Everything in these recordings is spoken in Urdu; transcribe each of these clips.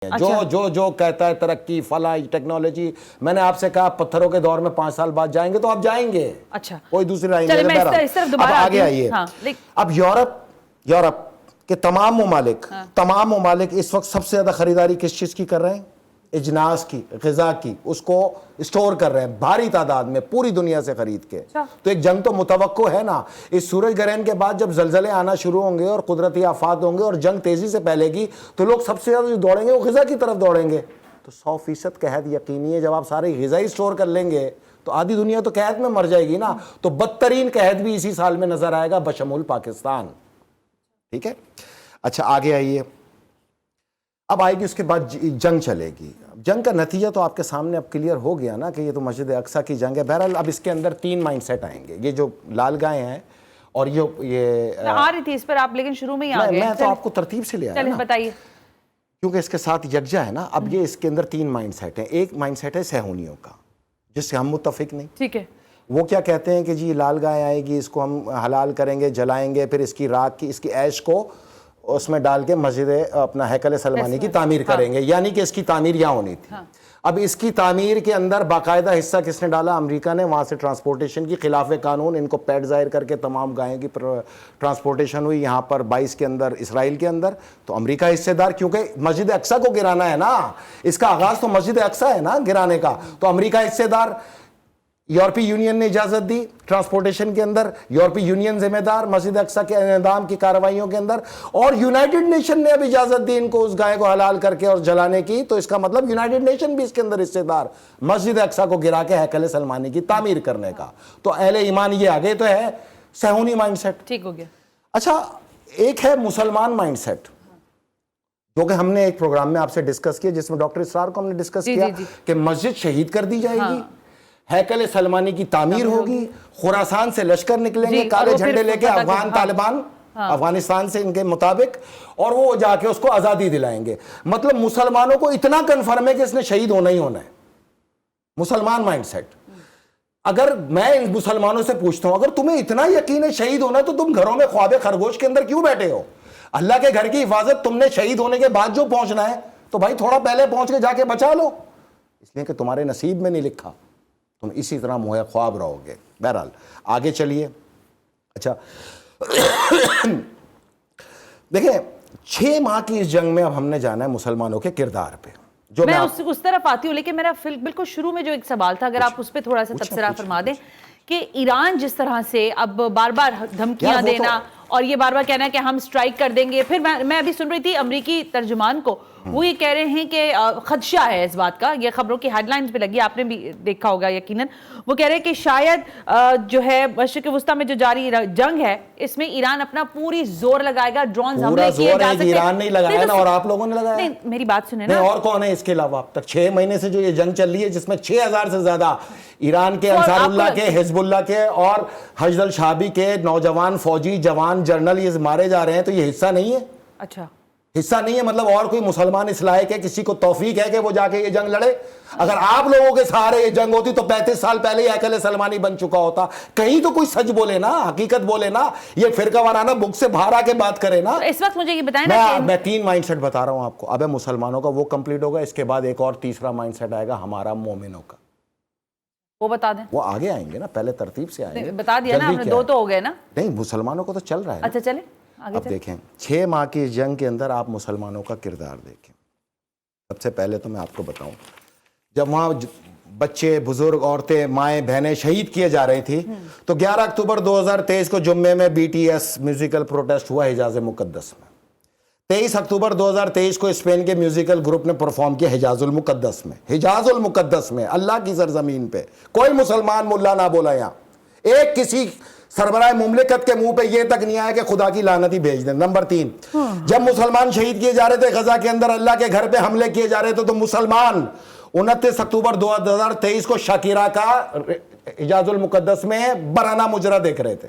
جو کہتا ہے ترقی فلاح ٹیکنالوجی، میں نے آپ سے کہا پتھروں کے دور میں 5 سال بعد جائیں گے تو آپ جائیں گے. اچھا کوئی دوسری رائے نہیں. اب آگے آئیے. اب یورپ کے تمام ممالک اس وقت سب سے زیادہ خریداری کس چیز کی کر رہے ہیں؟ اجناس کی، غذا کی. اس کو اسٹور کر رہے ہیں بھاری تعداد میں پوری دنیا سے خرید کے. تو ایک جنگ تو متوقع ہے نا. اس سورج گرہن کے بعد جب زلزلے آنا شروع ہوں گے اور قدرتی آفات ہوں گے اور جنگ تیزی سے پھیلے گی تو لوگ سب سے زیادہ جو دوڑیں گے وہ غذا کی طرف دوڑیں گے. تو 100% قحط یقینی ہے. جب آپ سارے غذا ہی اسٹور کر لیں گے تو آدھی دنیا تو قحط میں مر جائے گی نا. تو بدترین قحط بھی اسی سال میں نظر آئے گا بشمول پاکستان. ٹھیک ہے. اچھا آگے آئیے. اب آئے گی اس کے بعد جنگ چلے گی. جنگ کا نتیجہ تو آپ کے سامنے اب کلیئر ہو گیا نا کہ یہ تو مسجد اقصیٰ کی جنگ ہے. بہرحال اب اس کے اندر 3 مائنڈ سیٹ آئیں گے. یہ جو لال گائے ہیں اور یہ آ رہی تھی اس پر آپ لیکن شروع میں ہی آ گئے. میں تو آپ کو ترتیب سے لے آیا نا. بتائیے. کیونکہ اس کے ساتھ یکجا ہے نا. اب یہ اس کے اندر 3 مائنڈ سیٹ ہیں. ایک مائنڈ سیٹ ہے صہیونیوں کا جس سے ہم متفق نہیں. ٹھیک ہے. وہ کیا کہتے ہیں کہ جی لال گائے آئے گی، اس کو ہم حلال کریں گے، جلائیں گے، پھر اس کی راکھ کی اس کی ایش کو اس میں ڈال کے مسجد اپنا ہیکل سلمانی کی تعمیر کریں گے. یعنی کہ اس کی تعمیر یہاں ہونی تھی. اب اس کی تعمیر کے اندر باقاعدہ حصہ کس نے ڈالا؟ امریکہ نے. وہاں سے ٹرانسپورٹیشن کی خلاف قانون ان کو پیڈ ظاہر کر کے تمام گائیں کی ٹرانسپورٹیشن ہوئی یہاں پر 22 کے اندر اسرائیل کے اندر. تو امریکہ حصے دار، کیونکہ مسجد اقصیٰ کو گرانا ہے نا. اس کا آغاز تو مسجد اقصیٰ ہے نا گرانے کا. تو امریکہ حصے دار. یورپی یونین نے اجازت دی ٹرانسپورٹیشن کے اندر. یورپی یونین ذمہ دار مسجد اقصیٰ کے انہدام کی کارروائیوں کے اندر. اور یونائٹڈ نیشن نے اب اجازت دی ان کو اس گائے کو حلال کر کے اور جلانے کی. تو اس کا مطلب یونائٹڈ نیشن بھی اس کے اندر حصے دار مسجد اقصیٰ کو گرا کے ہیکل سلمانی کی تعمیر کرنے کا. تو اہل ایمان یہ آگے تو ہے صہیونی مائنڈ سیٹ. ٹھیک ہو گیا. اچھا ایک ہے مسلمان مائنڈ سیٹ جو کہ ہم نے ایک پروگرام میں آپ سے ڈسکس کیا جس میں ڈاکٹر اسرار کو ہم نے ڈسکس کیا کہ مسجد شہید کر دی جائے گی، ہیکل سلمانی کی تعمیر ہوگی، خراسان سے لشکر نکلیں گے کالے جھنڈے لے کے افغان طالبان افغانستان سے ان کے مطابق، اور وہ جا کے اس کو آزادی دلائیں گے. مطلب مسلمانوں کو اتنا کنفرم ہے کہ اس نے شہید ہونا ہی ہونا ہے. مسلمان مائنڈ سیٹ. اگر میں ان مسلمانوں سے پوچھتا ہوں اگر تمہیں اتنا یقین ہے شہید ہونا ہے تو تم گھروں میں خواب خرگوش کے اندر کیوں بیٹھے ہو؟ اللہ کے گھر کی حفاظت تم نے شہید ہونے کے بعد جو پہنچنا ہے تو بھائی تھوڑا پہلے پہنچ کے جا کے بچا لو. اس لیے کہ تمہارے نصیب میں نہیں لکھا، تم اسی طرح موہے خواب رہو گے. بہرحال آگے چلیے. اچھا دیکھیں 6 ماہ کی اس جنگ میں اب ہم نے جانا ہے مسلمانوں کے کردار پہ. جو میں اس طرف آتی ہوں، لیکن میرا بالکل شروع میں جو ایک سوال تھا اگر آپ اس پہ تھوڑا سا تبصرہ فرما دیں کہ ایران جس طرح سے اب بار بار دھمکیاں دینا اور یہ بار بار کہنا ہے کہ ہم سٹرائک کر دیں گے. پھر میں ابھی سن رہی تھی امریکی ترجمان کو، وہ یہ کہہ رہے ہیں کہ خدشہ ہے اس بات کا. یہ خبروں کی ہیڈ لائنز پہ لگی، آپ نے بھی دیکھا ہوگا یقیناً. وہ کہہ رہے ہیں کہ شاید جو ہے مشرق وسطیٰ میں جو جاری جنگ ہے اس میں ایران اپنا پوری زور لگائے گا. ڈرونز حملے کیے جا سکتے ہیں. ایران نہیں لگایا نا اور آپ لوگوں نے لگایا. نہیں میری بات سنیں نا. اور کون ہے اس کے علاوہ؟ اب تک 6 مہینے سے جو یہ جنگ چل رہی ہے جس میں 6000 سے زیادہ ایران کے، انصار اللہ کے، حزب اللہ کے اور حشد الشعبی کے نوجوان فوجی جوان جرنل یہ مارے جا رہے ہیں. تو یہ حصہ نہیں ہے؟ اچھا حصہ نہیں ہے. مطلب اور کوئی مسلمان اس لائق ہے کسی کو توفیق ہے کہ وہ جا کے یہ جنگ لڑے؟ اگر آپ لوگوں کے سہارے یہ جنگ ہوتی تو 35 سال پہلے ہی ہیکل سلمانی بن چکا ہوتا. کہیں تو کوئی سچ بولے نا، حقیقت بولے نا. یہ فرقہ وارانہ بک سے باہر آ کے بات کرے نا. اس وقت مجھے یہ بتائیں نا. میں 3 مائنڈ سیٹ بتا رہا ہوں آپ کو. اب مسلمانوں کا وہ کمپلیٹ ہوگا، اس کے بعد ایک اور تیسرا مائنڈ سیٹ آئے گا ہمارا مومنوں کا. وہ بتا دیں. وہ آگے آئیں گے نا، پہلے ترتیب سے آئیں گے. بتا دیا نا آپ نے، 2 تو ہو گئے نا. نہیں مسلمانوں کو تو چل رہا ہے. اچھا چلیں. اب دیکھیں 6 ماہ کی جنگ کے اندر آپ مسلمانوں کا کردار دیکھیں. سب سے پہلے تو میں آپ کو بتاؤں جب وہاں بچے بزرگ عورتیں مائیں بہنیں شہید کیے جا رہی تھی تو 11 اکتوبر 2023 کو جمعے میں BTS میوزیکل پروٹیسٹ ہوا حجاز مقدس میں. 23 اکتوبر 2023 کو اسپین کے میوزیکل گروپ نے پرفارم کیا حجاز المقدس میں. حجاز المقدس میں اللہ کی سرزمین پہ کوئی مسلمان ملا نہ بولا. یہاں ایک کسی سربراہ مملکت کے منہ پہ یہ تک نہیں آیا کہ خدا کی لعنت ہی بھیج دیں. نمبر 3 جب مسلمان شہید کیے جا رہے تھے غزہ کے اندر، اللہ کے گھر پہ حملے کیے جا رہے تھے تو مسلمان 29 اکتوبر 2023 کو شاکرہ کا حجاز المقدس میں برانہ مجرا دیکھ رہے تھے.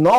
9